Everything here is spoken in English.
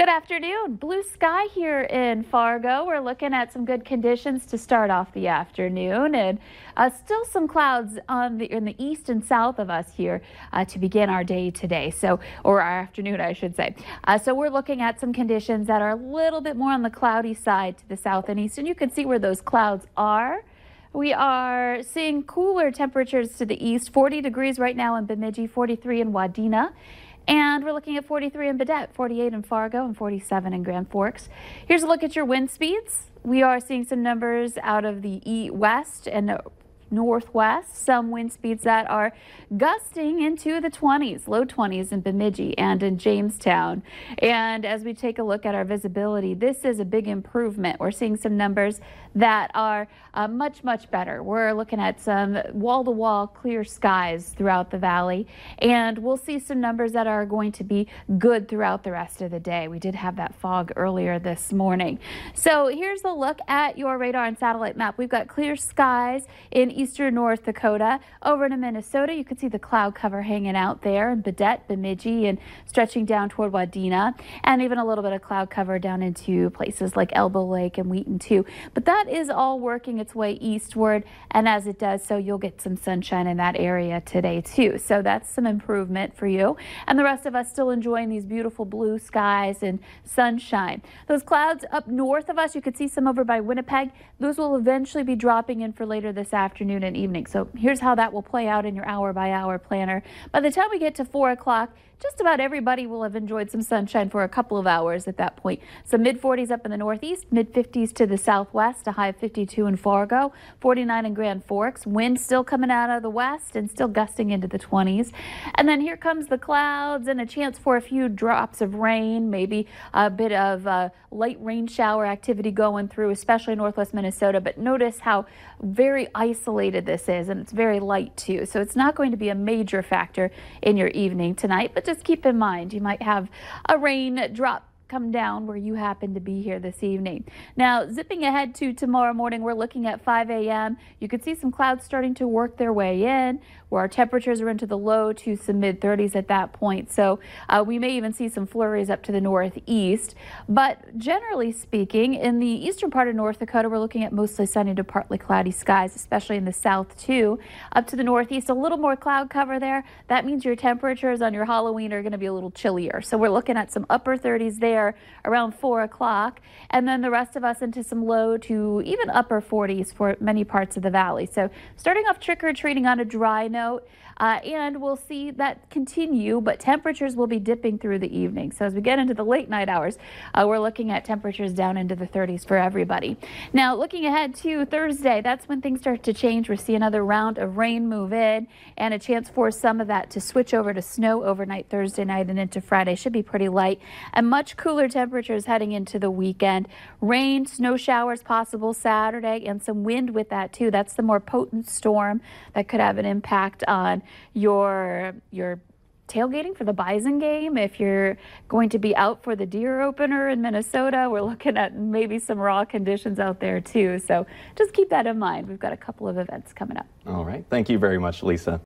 Good afternoon. Blue sky here in Fargo. We're looking at some good conditions to start off the afternoon, and still some clouds in the east and south of us here to begin our day today. Or our afternoon, I should say. So we're looking at some conditions that are a little bit more on the cloudy side to the south and east, and you can see where those clouds are. We are seeing cooler temperatures to the east, 40 degrees right now in Bemidji, 43 in Wadena. And we're looking at 43 in Baudette, 48 in Fargo, and 47 in Grand Forks. Here's a look at your wind speeds. We are seeing some numbers out of the west and northwest, some wind speeds that are gusting into the 20s, low 20s in Bemidji and in Jamestown. And as we take a look at our visibility, this is a big improvement. We're seeing some numbers that are much better. We're looking at some wall-to-wall clear skies throughout the valley, and we'll see some numbers that are going to be good throughout the rest of the day. We did have that fog earlier this morning. So here's a look at your radar and satellite map. We've got clear skies in eastern North Dakota. Over to Minnesota, you can see the cloud cover hanging out there in Baudette, Bemidji, and stretching down toward Wadena, and even a little bit of cloud cover down into places like Elbow Lake and Wheaton too. But that is all working its way eastward, and as it does so, you'll get some sunshine in that area today too. So that's some improvement for you, and the rest of us still enjoying these beautiful blue skies and sunshine. Those clouds up north of us, you could see some over by Winnipeg. Those will eventually be dropping in for later this afternoon and evening. So here's how that will play out in your hour-by-hour planner. By the time we get to 4 o'clock, just about everybody will have enjoyed some sunshine for a couple of hours at that point. So mid-40s up in the northeast, mid-50s to the southwest, a high of 52 in Fargo, 49 in Grand Forks. Wind still coming out of the west and still gusting into the 20s. And then here comes the clouds and a chance for a few drops of rain, maybe a bit of light rain shower activity going through, especially northwest Minnesota. But notice how very isolated this is, and it's very light too. So it's not going to be a major factor in your evening tonight, but just keep in mind you might have a rain drop come down where you happen to be here this evening. Now, zipping ahead to tomorrow morning, we're looking at 5 a.m. You could see some clouds starting to work their way in, where our temperatures are into the low to some mid-30s at that point. So we may even see some flurries up to the northeast. But generally speaking, in the eastern part of North Dakota, we're looking at mostly sunny to partly cloudy skies, especially in the south too. Up to the northeast, a little more cloud cover there. That means your temperatures on your Halloween are going to be a little chillier. So we're looking at some upper 30s there around 4 o'clock, and then the rest of us into some low to even upper 40s for many parts of the valley. So starting off trick-or-treating on a dry note, and we'll see that continue, but temperatures will be dipping through the evening. So as we get into the late night hours, we're looking at temperatures down into the 30s for everybody. Now, looking ahead to Thursday, that's when things start to change. We see another round of rain move in, and a chance for some of that to switch over to snow overnight Thursday night and into Friday. Should be pretty light and much cooler temperatures heading into the weekend. Rain, snow showers possible Saturday, and some wind with that too. That's the more potent storm that could have an impact on your tailgating for the Bison game. If you're going to be out for the deer opener in Minnesota, we're looking at maybe some raw conditions out there too. So just keep that in mind. We've got a couple of events coming up. All right. Thank you very much, Lisa.